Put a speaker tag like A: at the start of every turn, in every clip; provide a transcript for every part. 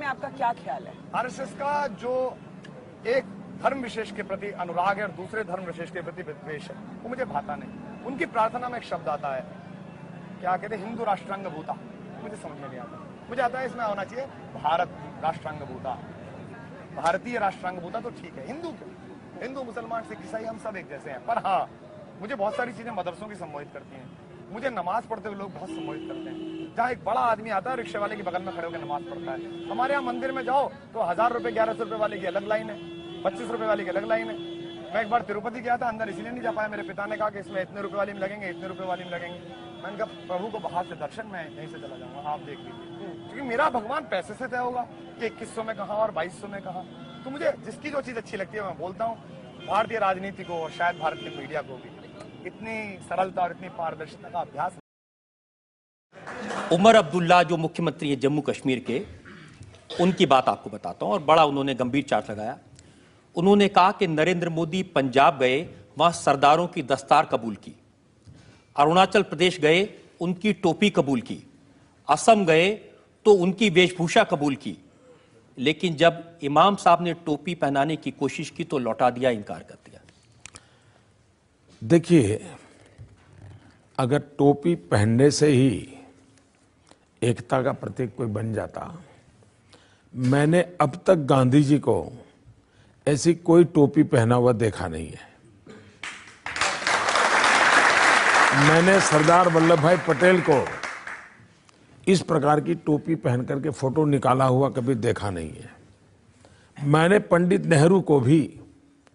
A: में आपका क्या ख्याल है?
B: आरएसएस का जो एक धर्म विशेष के प्रति अनुराग है और दूसरे धर्म विशेष के प्रति विद्वेष है, वो मुझे भाता नहीं। उनकी प्रार्थना में एक शब्द आता है, क्या कहते हैं, हिंदू राष्ट्रांग भूता। मुझे समझ में नहीं आता। मुझे आता है इसमें होना चाहिए भारत राष्ट्रांग भूता, भारतीय राष्ट्रांग भूता। तो ठीक है, हिंदू क्यों? हिंदू मुसलमान सिख ईसाई हम सब एक जैसे हैं। पर हाँ, मुझे बहुत सारी चीजें मदरसों की सम्मोहित करती हैं। मुझे नमाज पढ़ते हुए लोग बहुत सम्मोहित करते हैं। जहाँ एक बड़ा आदमी आता है रिक्शे वाले के बगल में खड़े होकर नमाज पढ़ता है। हमारे यहाँ मंदिर में जाओ तो 1000 रुपए 1100 रुपए वाले की अलग लाइन है, 25 रुपए वाले की अलग लाइन है। मैं एक बार तिरुपति गया था, अंदर इसलिए नहीं जा पाया, मेरे पिता ने कहा कि इसमें इतने रुपए वाली में लगेंगे, इतने रुपए वाली में लगेंगे। मैंने कहा प्रभु को बाहर से दर्शन, मैं यहीं से चला जाऊंगा, आप देख लीजिए। क्योंकि मेरा भगवान पैसे से तय होगा कि 2100 में कहा और 2200 में कहा। तो मुझे जिसकी जो चीज अच्छी लगती है मैं बोलता हूँ। भारतीय राजनीति को और शायद भारत के मीडिया को भी इतनी सरलता और इतनी पारदर्शिता का अभ्यास।
C: उमर अब्दुल्ला जो मुख्यमंत्री है जम्मू कश्मीर के, उनकी बात आपको बताता हूं और बड़ा उन्होंने गंभीर चार्ज लगाया। उन्होंने कहा कि नरेंद्र मोदी पंजाब गए, वहां सरदारों की दस्तार कबूल की, अरुणाचल प्रदेश गए, उनकी टोपी कबूल की, असम गए तो उनकी वेशभूषा कबूल की, लेकिन जब इमाम साहब ने टोपी पहनाने की कोशिश की तो लौटा दिया, इनकार कर दिया।
D: देखिए, अगर टोपी पहनने से ही एकता का प्रतीक कोई बन जाता, मैंने अब तक गांधी जी को ऐसी कोई टोपी पहना हुआ देखा नहीं है। मैंने सरदार वल्लभ भाई पटेल को इस प्रकार की टोपी पहन करके फोटो निकाला हुआ कभी देखा नहीं है। मैंने पंडित नेहरू को भी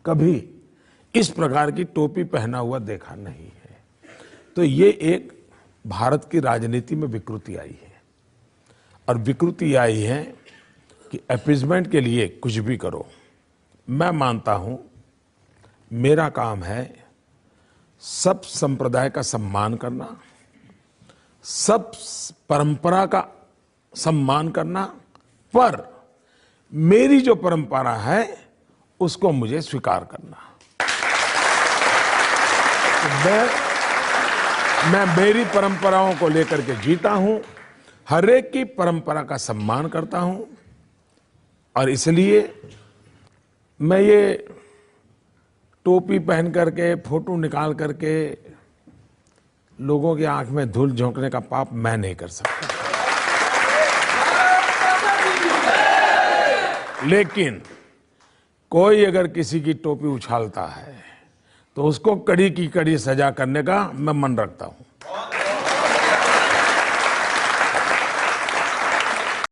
D: कभी इस प्रकार की टोपी पहना हुआ देखा नहीं है। तो ये एक भारत की राजनीति में विकृति आई है, और विकृति आई है कि अपीजमेंट के लिए कुछ भी करो। मैं मानता हूं मेरा काम है सब संप्रदाय का सम्मान करना, सब परंपरा का सम्मान करना, पर मेरी जो परंपरा है उसको मुझे स्वीकार करना। तो मैं मेरी परंपराओं को लेकर के जीता हूं, हर एक की परंपरा का सम्मान करता हूं, और इसलिए मैं ये टोपी पहन करके फोटो निकाल करके लोगों की आंख में धूल झोंकने का पाप मैं नहीं कर सकता। लेकिन कोई अगर किसी की टोपी उछालता है तो उसको कड़ी की कड़ी सजा करने का मैं मन रखता हूं।